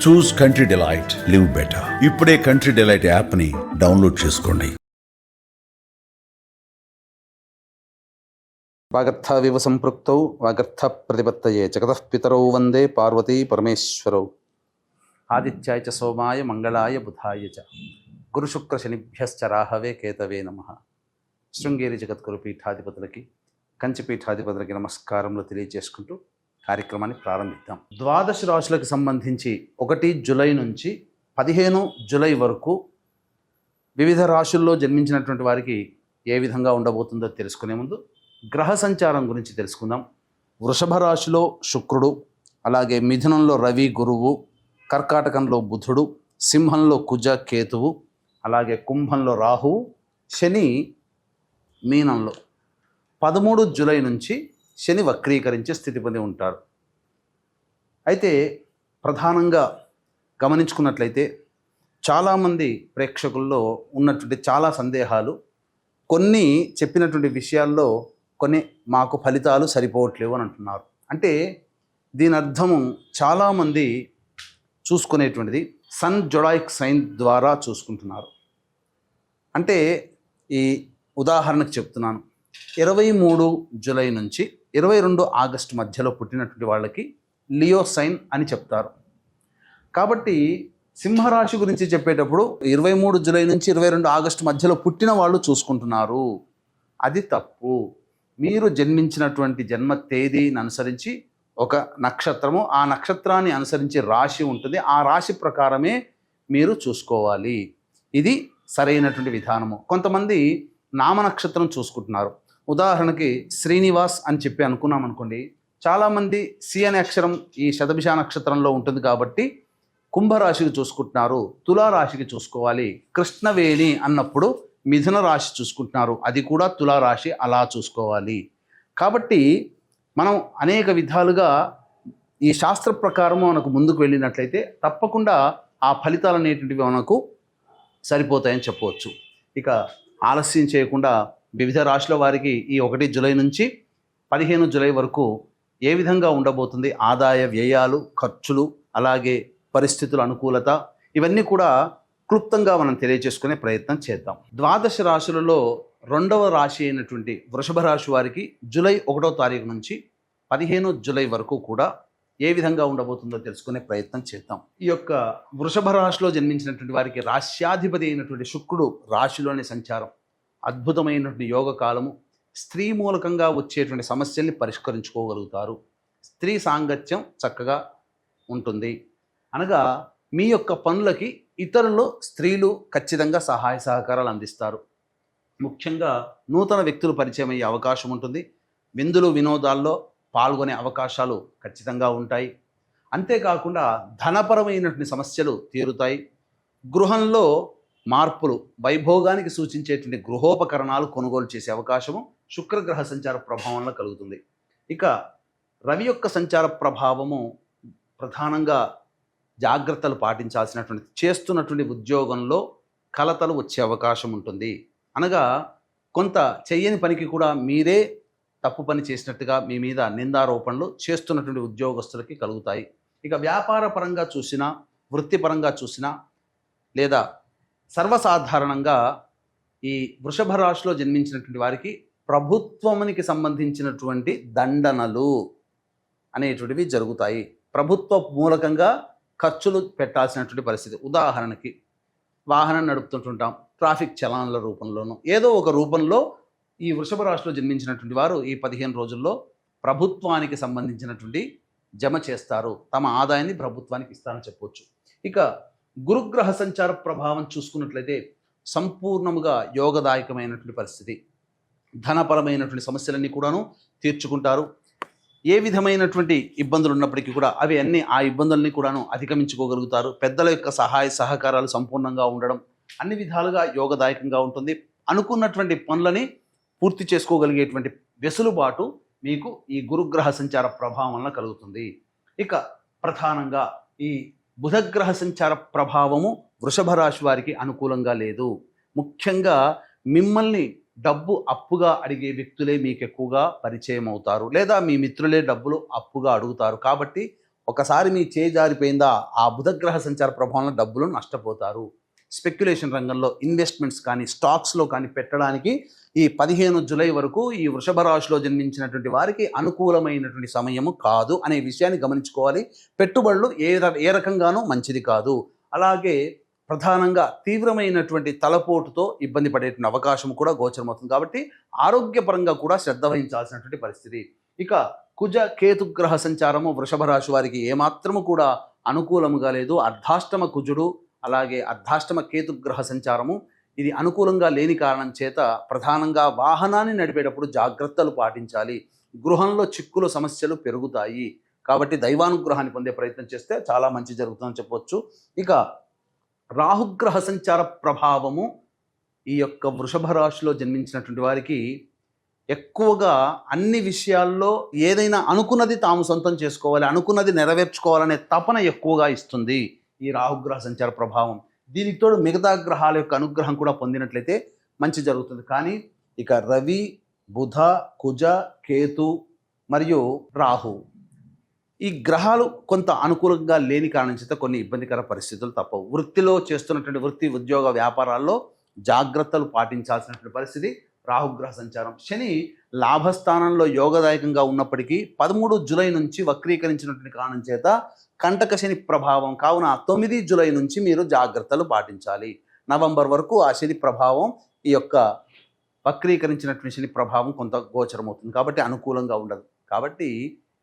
చూస్ country delight, live better. ఇప్పుడే country delight app ని download చేసుకోండి. వాగర్థవివ సంపృక్తౌ వాగర్థ ప్రతిపత్తయే జగతః పితరౌ వందే పార్వతీ పరమేశ్వరౌ. ఆదిత్యాయ చ సోమాయ మంగళాయ బుధాయ చ గురుశుక్ర శనిభ్యశ్చ రాహవే కేతవే నమః. శృంగేరి జగద్గురు పీఠాధిపతులకి, కంచి పీఠాధిపతులకి నమస్కారములు తెలియజేసుకుంటూ కార్యక్రమాన్ని ప్రారంభిద్దాం. ద్వాదశ రాశులకు సంబంధించి 1 జూలై నుంచి 15 జూలై వరకు వివిధ రాశుల్లో జన్మించినటువంటి వారికి ఏ విధంగా ఉండబోతుందో తెలుసుకునే ముందు గ్రహ సంచారం గురించి తెలుసుకుందాం. వృషభ రాశిలో శుక్రుడు, అలాగే మిథునంలో రవి గురువు, కర్కాటకంలో బుధుడు, సింహంలో కుజ కేతువు, అలాగే కుంభంలో రాహువు, శని మీనంలో 13 జూలై నుంచి శని వక్రీకరించే స్థితి పొంది ఉంటారు. అయితే ప్రధానంగా గమనించుకున్నట్లయితే చాలామంది ప్రేక్షకుల్లో ఉన్నటువంటి చాలా సందేహాలు, కొన్ని చెప్పినటువంటి విషయాల్లో కొన్ని మాకు ఫలితాలు సరిపోవట్లేవు అని అంటున్నారు. అంటే దీని అర్థము చాలామంది చూసుకునేటువంటిది సన్ జొడాయిక్ సైన్ ద్వారా చూసుకుంటున్నారు. అంటే ఈ ఉదాహరణకు చెప్తున్నాను, 23 జూలై నుంచి 22 ఆగస్టు మధ్యలో పుట్టినటువంటి వాళ్ళకి లియో సైన్ అని చెప్తారు. కాబట్టి సింహరాశి గురించి చెప్పేటప్పుడు 23 జూలై నుంచి 22 ఆగస్టు మధ్యలో పుట్టిన వాళ్ళు చూసుకుంటున్నారు. అది తప్పు. మీరు జన్మించినటువంటి జన్మ తేదీని అనుసరించి ఒక నక్షత్రము, ఆ నక్షత్రాన్ని అనుసరించి రాశి ఉంటుంది, ఆ రాశి ప్రకారమే మీరు చూసుకోవాలి. ఇది సరైనటువంటి విధానము. కొంతమంది నామ నక్షత్రం చూసుకుంటున్నారు. ఉదాహరణకి శ్రీనివాస్ అని చెప్పి అనుకున్నాం అనుకోండి, చాలామంది సి అనే అక్షరం ఈ శతభిష నక్షత్రంలో ఉంటుంది కాబట్టి కుంభరాశికి చూసుకుంటున్నారు, తులారాశికి చూసుకోవాలి. కృష్ణవేణి అన్నప్పుడు మిథున రాశి చూసుకుంటున్నారు, అది కూడా తులారాశి, అలా చూసుకోవాలి. కాబట్టి మనం అనేక విధాలుగా ఈ శాస్త్ర ప్రకారము మనకు ముందుకు వెళ్ళినట్లయితే తప్పకుండా ఆ ఫలితాలు అనేటువంటివి మనకు సరిపోతాయని చెప్పవచ్చు. ఇక ఆలస్యం చేయకుండా వివిధ రాశుల వారికి ఈ 1 జూలై నుంచి 15 జూలై వరకు ఏ విధంగా ఉండబోతుంది, ఆదాయ వ్యయాలు, ఖర్చులు, అలాగే పరిస్థితుల అనుకూలత, ఇవన్నీ కూడా క్లుప్తంగా మనం తెలియజేసుకునే ప్రయత్నం చేద్దాం. ద్వాదశ రాశులలో 2వ రాశి అయినటువంటి వృషభ రాశి వారికి జూలై 1వ తారీఖు నుంచి 15 జూలై వరకు కూడా ఏ విధంగా ఉండబోతుందో తెలుసుకునే ప్రయత్నం చేద్దాం. ఈ యొక్క వృషభ రాశిలో జన్మించినటువంటి వారికి రాశ్యాధిపతి అయినటువంటి శుక్రుడు రాశిలోని సంచారం అద్భుతమైనటువంటి యోగ కాలము. స్త్రీ మూలకంగా వచ్చేటువంటి సమస్యల్ని పరిష్కరించుకోగలుగుతారు. స్త్రీ సాంగత్యం చక్కగా ఉంటుంది. అనగా మీ యొక్క పనులకి ఇతరులు, స్త్రీలు ఖచ్చితంగా సహాయ సహకారాలు అందిస్తారు. ముఖ్యంగా నూతన వ్యక్తులు పరిచయం అయ్యే అవకాశం ఉంటుంది. విందులు వినోదాల్లో పాల్గొనే అవకాశాలు ఖచ్చితంగా ఉంటాయి. అంతేకాకుండా ధనపరమైనటువంటి సమస్యలు తీరుతాయి. గృహంలో మార్పులు, వైభోగానికి సూచించేటువంటి గృహోపకరణాలు కొనుగోలు చేసే అవకాశము శుక్రగ్రహ సంచార ప్రభావంలో కలుగుతుంది. ఇక రవి యొక్క సంచార ప్రభావము ప్రధానంగా జాగ్రత్తలు పాటించాల్సినటువంటి, చేస్తున్నటువంటి ఉద్యోగంలో కలతలు వచ్చే అవకాశం ఉంటుంది. అనగా కొంత చెయ్యని పనికి కూడా మీరే తప్పు పని చేసినట్టుగా మీ మీద నిందారోపణలు చేస్తున్నటువంటి ఉద్యోగస్తులకి కలుగుతాయి. ఇక వ్యాపార పరంగా చూసినా, వృత్తిపరంగా చూసినా, లేదా సర్వసాధారణంగా ఈ వృషభ రాశిలో జన్మించినటువంటి వారికి ప్రభుత్వానికి సంబంధించినటువంటి దండనలు అనేటువంటివి జరుగుతాయి. ప్రభుత్వ మూలకంగా ఖర్చులు పెట్టాల్సినటువంటి పరిస్థితి. ఉదాహరణకి వాహనం నడుపుతుంటుంటాం, ట్రాఫిక్ చలాన్ల రూపంలోనూ ఏదో ఒక రూపంలో ఈ వృషభ రాశిలో జన్మించినటువంటి వారు ఈ 15 రోజుల్లో ప్రభుత్వానికి సంబంధించినటువంటి జమ చేస్తారు. తమ ఆదాయాన్ని ప్రభుత్వానికి ఇస్తారని చెప్పవచ్చు. ఇక గురుగ్రహ సంచార ప్రభావం చూసుకున్నట్లయితే సంపూర్ణముగా యోగదాయకమైనటువంటి పరిస్థితి. ధనపరమైనటువంటి సమస్యలన్నీ కూడాను తీర్చుకుంటారు. ఏ విధమైనటువంటి ఇబ్బందులు ఉన్నప్పటికీ కూడా అవి అన్నీ, ఆ ఇబ్బందులన్నీ కూడాను అధిగమించుకోగలుగుతారు. పెద్దల యొక్క సహాయ సహకారాలు సంపూర్ణంగా ఉండడం అన్ని విధాలుగా యోగదాయకంగా ఉంటుంది. అనుకున్నటువంటి పనులని పూర్తి చేసుకోగలిగేటువంటి వెసులుబాటు మీకు ఈ గురుగ్రహ సంచార ప్రభావం వలన కలుగుతుంది. ఇక ప్రధానంగా ఈ బుధగ్రహ సంచార ప్రభావము వృషభ రాశి వారికి అనుకూలంగా లేదు. ముఖ్యంగా మిమ్మల్ని డబ్బు అప్పుగా అడిగే వ్యక్తులే మీకు ఎక్కువగా పరిచయం అవుతారు, లేదా మీ మిత్రులే డబ్బులు అప్పుగా అడుగుతారు. కాబట్టి ఒకసారి మీ చేయి జారిపోయిందా ఆ బుధగ్రహ సంచార ప్రభావంలో డబ్బులు నష్టపోతారు. స్పెక్యులేషన్ రంగంలో ఇన్వెస్ట్మెంట్స్ కానీ స్టాక్స్లో కానీ పెట్టడానికి ఈ 15 జూలై వరకు ఈ వృషభ రాశిలో జన్మించినటువంటి వారికి అనుకూలమైనటువంటి సమయము కాదు అనే విషయాన్ని గమనించుకోవాలి. పెట్టుబడులు ఏ రకంగానూ మంచిది కాదు. అలాగే ప్రధానంగా తీవ్రమైనటువంటి తలపోటుతో ఇబ్బంది పడేటువంటి అవకాశం కూడా గోచరమవుతుంది. కాబట్టి ఆరోగ్యపరంగా కూడా శ్రద్ధ వహించాల్సినటువంటి పరిస్థితి. ఇక కుజ కేతుగ్రహ సంచారము వృషభ రాశి వారికి ఏమాత్రము కూడా అనుకూలముగా లేదు. అర్ధాష్టమ కుజుడు అలాగే అర్ధాష్టమ కేతుగ్రహ సంచారము ఇది అనుకూలంగా లేని కారణం చేత ప్రధానంగా వాహనాన్ని నడిపేటప్పుడు జాగ్రత్తలు పాటించాలి. గృహంలో చిక్కులు సమస్యలు పెరుగుతాయి. కాబట్టి దైవానుగ్రహాన్ని పొందే ప్రయత్నం చేస్తే చాలా మంచి జరుగుతుందని చెప్పవచ్చు. ఇక రాహుగ్రహ సంచార ప్రభావము ఈ యొక్క వృషభ రాశిలో జన్మించినటువంటి వారికి ఎక్కువగా అన్ని విషయాల్లో ఏదైనా అనుకున్నది తాము సొంతం చేసుకోవాలి, అనుకున్నది నెరవేర్చుకోవాలనే తపన ఎక్కువగా ఇస్తుంది ఈ రాహుగ్రహ సంచార ప్రభావం. దీనికి తోడు మిగతా గ్రహాల యొక్క అనుగ్రహం కూడా పొందినట్లయితే మంచి జరుగుతుంది. కానీ ఇక రవి, బుధ, కుజ, కేతు మరియు రాహు ఈ గ్రహాలు కొంత అనుకూలంగా లేని కారణం చేత కొన్ని ఇబ్బందికర పరిస్థితులు తప్పవు. వృత్తిలో చేస్తున్నటువంటి వృత్తి ఉద్యోగ వ్యాపారాల్లో జాగ్రత్తలు పాటించాల్సినటువంటి పరిస్థితి రాహుగ్రహ సంచారం. శని లాభస్థానంలో యోగదాయకంగా ఉన్నప్పటికీ 13 జూలై నుంచి వక్రీకరించినటువంటి కారణం చేత కంటక శని ప్రభావం కావున 9 జూలై నుంచి మీరు జాగ్రత్తలు పాటించాలి. నవంబర్ వరకు ఆ శని ప్రభావం ఈ యొక్క వక్రీకరించినటువంటి శని ప్రభావం కొంత గోచరమవుతుంది. కాబట్టి అనుకూలంగా ఉండదు. కాబట్టి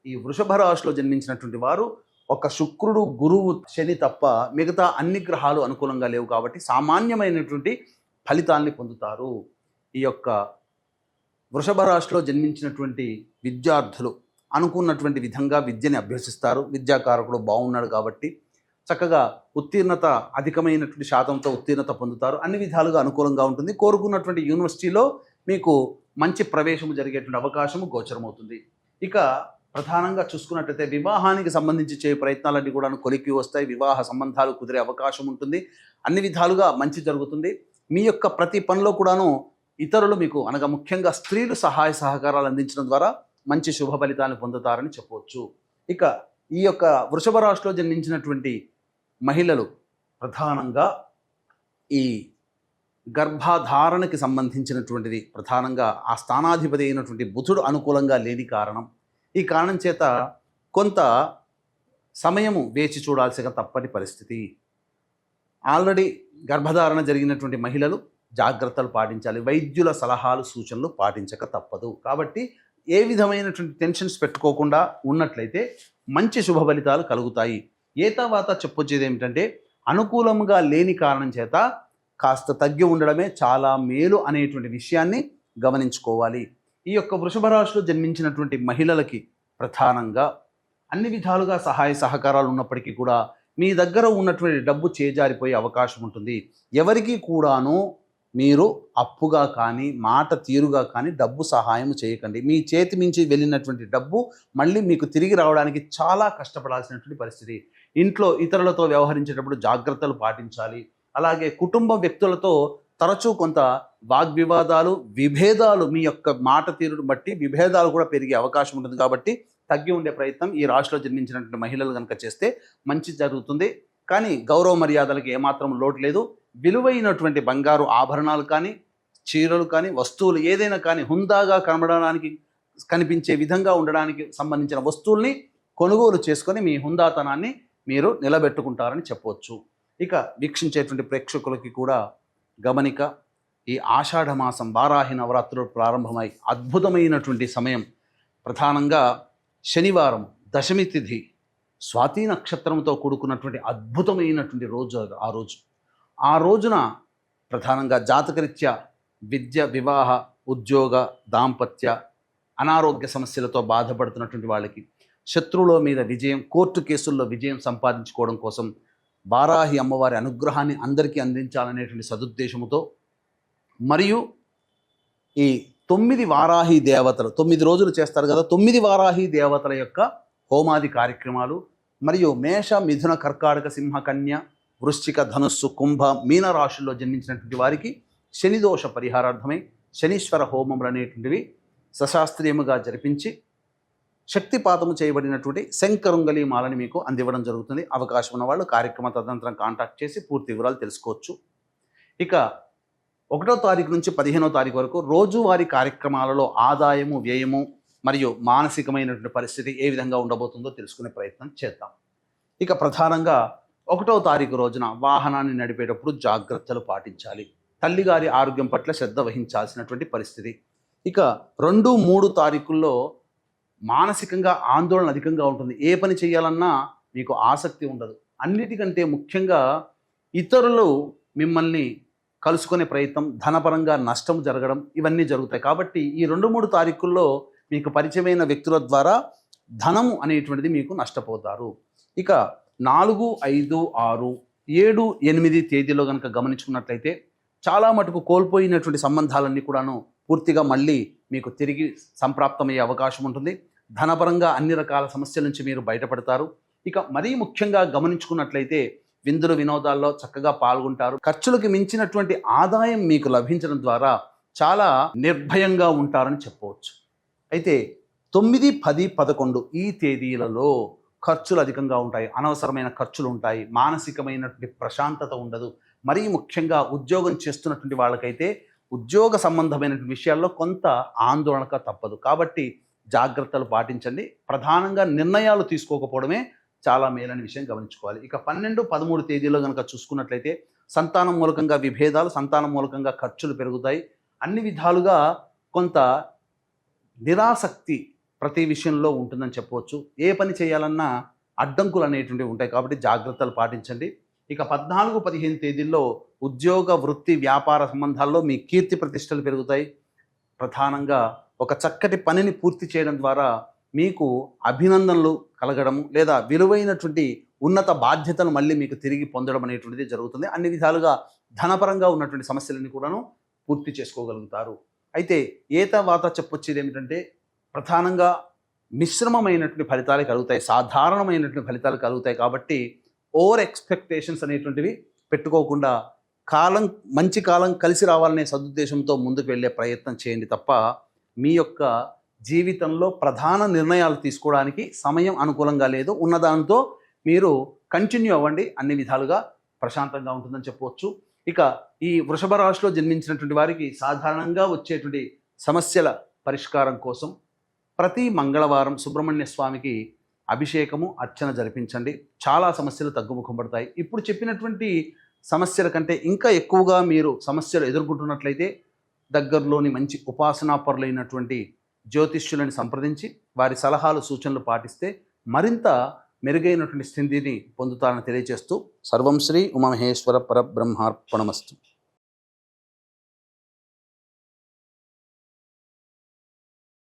ఈ వృషభ రాశిలో జన్మించినటువంటి వారు ఒక శుక్రుడు, గురువు, శని తప్ప మిగతా అన్ని గ్రహాలు అనుకూలంగా లేవు. కాబట్టి సామాన్యమైనటువంటి ఫలితాల్ని పొందుతారు. ఈ యొక్క వృషభ రాశిలో జన్మించినటువంటి విద్యార్థులు అనుకున్నటువంటి విధంగా విద్యని అభ్యసిస్తారు. విద్యాకారకుడు బాగున్నాడు కాబట్టి చక్కగా ఉత్తీర్ణత అధికమైనటువంటి శాతంతో ఉత్తీర్ణత పొందుతారు. అన్ని విధాలుగా అనుకూలంగా ఉంటుంది. కోరుకున్నటువంటి యూనివర్సిటీలో మీకు మంచి ప్రవేశం జరిగేటువంటి అవకాశము గోచరమవుతుంది. ఇక ప్రధానంగా చూసుకున్నట్లయితే వివాహానికి సంబంధించి చేయ ప్రయత్నాలన్నీ కూడా కొలిక్కి వస్తాయి. వివాహ సంబంధాలు కుదిరే అవకాశం ఉంటుంది. అన్ని విధాలుగా మంచి జరుగుతుంది. మీ యొక్క ప్రతి పనిలో కూడాను ఇతరులు మీకు అనగా ముఖ్యంగా స్త్రీలు సహాయ సహకారాలు అందించడం ద్వారా మంచి శుభ ఫలితాలను పొందుతారని చెప్పవచ్చు. ఇక ఈ యొక్క వృషభ రాశిలో జన్మించినటువంటి మహిళలు ప్రధానంగా ఈ గర్భధారణకి సంబంధించినటువంటిది ప్రధానంగా ఆ స్థానాధిపతి అయినటువంటి బుధుడు అనుకూలంగా లేని కారణం. ఈ కారణం చేత కొంత సమయము వేచి చూడాల్సిన తప్పని పరిస్థితి. ఆల్రెడీ గర్భధారణ జరిగినటువంటి మహిళలు జాగ్రత్తలు పాటించాలి. వైద్యుల సలహాలు సూచనలు పాటించక తప్పదు. కాబట్టి ఏ విధమైనటువంటి టెన్షన్స్ పెట్టుకోకుండా ఉన్నట్లయితే మంచి శుభ ఫలితాలు కలుగుతాయి. ఏతావాత చెప్పొచ్చేది ఏమిటంటే అనుకూలంగా లేని కారణం చేత కాస్త తగ్గి ఉండడమే చాలా మేలు అనేటువంటి విషయాన్ని గమనించుకోవాలి. ఈ యొక్క వృషభ రాశిలో జన్మించినటువంటి మహిళలకి ప్రధానంగా అన్ని విధాలుగా సహాయ సహకారాలు ఉన్నప్పటికీ కూడా మీ దగ్గర ఉన్నటువంటి డబ్బు చేజారిపోయే అవకాశం ఉంటుంది. ఎవరికి కూడాను మీరు అప్పుగా కానీ మాట తీరుగా కానీ డబ్బు సహాయం చేయకండి. మీ చేతి మించి వెళ్ళినటువంటి డబ్బు మళ్ళీ మీకు తిరిగి రావడానికి చాలా కష్టపడాల్సినటువంటి పరిస్థితి. ఇంట్లో ఇతరులతో వ్యవహరించేటప్పుడు జాగ్రత్తలు పాటించాలి. అలాగే కుటుంబ వ్యక్తులతో తరచూ కొంత వాగ్వివాదాలు, విభేదాలు, మీ యొక్క మాట తీరును బట్టి విభేదాలు కూడా పెరిగే అవకాశం ఉంటుంది. కాబట్టి తగ్గి ఉండే ప్రయత్నం ఈ రాశిలో జన్మించినటువంటి మహిళలు కనుక చేస్తే మంచి జరుగుతుంది. కానీ గౌరవ మర్యాదలకి ఏమాత్రం లోటు లేదు. విలువైనటువంటి బంగారు ఆభరణాలు కానీ, చీరలు కానీ, వస్తువులు ఏదైనా కానీ హుందాగా కనబడడానికి కనిపించే విధంగా ఉండడానికి సంబంధించిన వస్తువుల్ని కొనుగోలు చేసుకొని మీ హుందాతనాన్ని మీరు నిలబెట్టుకుంటారని చెప్పవచ్చు. ఇక వీక్షించేటువంటి ప్రేక్షకులకి కూడా గమనిక, ఈ ఆషాఢ మాసం వారాహి నవరాత్రులు ప్రారంభమై అద్భుతమైనటువంటి సమయం. ప్రధానంగా శనివారం దశమి తిథి స్వాతి నక్షత్రంతో కూడుకున్నటువంటి అద్భుతమైనటువంటి రోజు ఆ రోజున ప్రధానంగా జాతకరీత్యా విద్య, వివాహ, ఉద్యోగ, దాంపత్య, అనారోగ్య సమస్యలతో బాధపడుతున్నటువంటి వాళ్ళకి శత్రువుల మీద విజయం, కోర్టు కేసుల్లో విజయం సంపాదించుకోవడం కోసం వారాహి అమ్మవారి అనుగ్రహాన్ని అందరికీ అందించాలనేటువంటి సదుద్దేశముతో మరియు ఈ 9 వారాహి దేవతలు 9 రోజులు చేస్తారు కదా, 9 వారాహి దేవతల యొక్క హోమాది కార్యక్రమాలు మరియు మేష, మిథున, కర్కాటక, సింహ, కన్య, వృశ్చిక, ధనుస్సు, కుంభ, మీన రాశుల్లో జన్మించినటువంటి వారికి శనిదోష పరిహారార్థమై శనీశ్వర హోమములు అనేటువంటివి సశాస్త్రీయముగా జరిపించి శక్తిపాతము చేయబడినటువంటి శంకరుంగలి మాలని మీకు అందివ్వడం జరుగుతుంది. అవకాశం ఉన్న వాళ్ళు కార్యక్రమ తదనంతరం కాంటాక్ట్ చేసి పూర్తి వివరాలు తెలుసుకోవచ్చు. ఇక 1వ తారీఖు నుంచి 15వ తారీఖు వరకు రోజువారీ కార్యక్రమాలలో ఆదాయము, వ్యయము మరియు మానసికమైనటువంటి పరిస్థితి ఏ విధంగా ఉండబోతుందో తెలుసుకునే ప్రయత్నం చేద్దాం. ఇక ప్రధానంగా 1వ తారీఖు రోజున వాహనాన్ని నడిపేటప్పుడు జాగ్రత్తలు పాటించాలి. తల్లిగారి ఆరోగ్యం పట్ల శ్రద్ధ వహించాల్సినటువంటి పరిస్థితి. ఇక 2, 3 తారీఖుల్లో మానసికంగా ఆందోళన అధికంగా ఉంటుంది. ఏ పని చేయాలన్నా మీకు ఆసక్తి ఉండదు. అన్నిటికంటే ముఖ్యంగా ఇతరులు మిమ్మల్ని కలుసుకునే ప్రయత్నం, ధనపరంగా నష్టం జరగడం ఇవన్నీ జరుగుతాయి. కాబట్టి ఈ 2, 3 తారీఖుల్లో మీకు పరిచయమైన వ్యక్తుల ద్వారా ధనము అనేటువంటిది మీకు నష్టపోతారు. ఇక 4, 5, 6, 7, 8 తేదీలో కనుక గమనించుకున్నట్లయితే చాలా మటుకు కోల్పోయినటువంటి సంబంధాలన్నీ కూడాను పూర్తిగా మళ్ళీ మీకు తిరిగి సంప్రాప్తమయ్యే అవకాశం ఉంటుంది. ధనపరంగా అన్ని రకాల సమస్యల నుంచి మీరు బయటపడతారు. ఇక మరీ ముఖ్యంగా గమనించుకున్నట్లయితే విందులు వినోదాల్లో చక్కగా పాల్గొంటారు. ఖర్చులకు మించినటువంటి ఆదాయం మీకు లభించడం ద్వారా చాలా నిర్భయంగా ఉంటారని చెప్పవచ్చు. అయితే 9, 10, 11 ఈ తేదీలలో ఖర్చులు అధికంగా ఉంటాయి. అనవసరమైన ఖర్చులు ఉంటాయి. మానసికమైనటువంటి ప్రశాంతత ఉండదు. మరీ ముఖ్యంగా ఉద్యోగం చేస్తున్నటువంటి వాళ్ళకైతే ఉద్యోగ సంబంధమైనటువంటి విషయాల్లో కొంత ఆందోళనక తప్పదు. కాబట్టి జాగ్రత్తలు పాటించండి. ప్రధానంగా నిర్ణయాలు తీసుకోకపోవడమే చాలా మేలైన విషయం గమనించుకోవాలి. ఇక 12, 13 తేదీలో కనుక చూసుకున్నట్లయితే సంతానం మూలకంగా విభేదాలు, సంతానం మూలకంగా ఖర్చులు పెరుగుతాయి. అన్ని విధాలుగా కొంత నిరాసక్తి ప్రతి విషయంలో ఉంటుందని చెప్పవచ్చు. ఏ పని చేయాలన్నా అడ్డంకులు అనేటువంటివి ఉంటాయి. కాబట్టి జాగ్రత్తలు పాటించండి. ఇక 14, 15 తేదీల్లో ఉద్యోగ, వృత్తి, వ్యాపార సంబంధాల్లో మీ కీర్తి ప్రతిష్టలు పెరుగుతాయి. ప్రధానంగా ఒక చక్కటి పనిని పూర్తి చేయడం ద్వారా మీకు అభినందనలు కలగడము లేదా విలువైనటువంటి ఉన్నత బాధ్యతను మళ్ళీ మీకు తిరిగి పొందడం అనేటువంటిది జరుగుతుంది. అన్ని విధాలుగా ధనపరంగా ఉన్నటువంటి సమస్యలన్నీ కూడాను పూర్తి చేసుకోగలుగుతారు. అయితే ఏతవాత చెప్పొచ్చేది ఏమిటంటే ప్రధానంగా మిశ్రమమైనటువంటి ఫలితాలు కలుగుతాయి, సాధారణమైనటువంటి ఫలితాలు కలుగుతాయి. కాబట్టి ఓవర్ ఎక్స్పెక్టేషన్స్ అనేటువంటివి పెట్టుకోకుండా మంచి కాలం కలిసి రావాలనే సదుద్దేశంతో ముందుకు వెళ్ళే ప్రయత్నం చేయండి తప్ప మీ యొక్క జీవితంలో ప్రధాన నిర్ణయాలు తీసుకోవడానికి సమయం అనుకూలంగా లేదు. ఉన్నదానితో మీరు కంటిన్యూ అవ్వండి. అన్ని విధాలుగా ప్రశాంతంగా ఉంటుందని చెప్పవచ్చు. ఇక ఈ వృషభ రాశిలో జన్మించినటువంటి వారికి సాధారణంగా వచ్చేటువంటి సమస్యల పరిష్కారం కోసం ప్రతి మంగళవారం సుబ్రహ్మణ్య స్వామికి అభిషేకము, అర్చన జరిపించండి. చాలా సమస్యలు తగ్గుముఖం పడతాయి. ఇప్పుడు చెప్పినటువంటి సమస్యల కంటే ఇంకా ఎక్కువగా మీరు సమస్యలు ఎదుర్కొంటున్నట్లయితే దగ్గరలోని మంచి ఉపాసనాపరులైనటువంటి జ్యోతిష్యులను సంప్రదించి వారి సలహాలు, సూచనలు పాటిస్తే మరింత మెరుగైనటువంటి స్థితిని పొందుతారని తెలియజేస్తూ సర్వం శ్రీ ఉమామహేశ్వర పరబ్రహ్మార్పణమస్తు.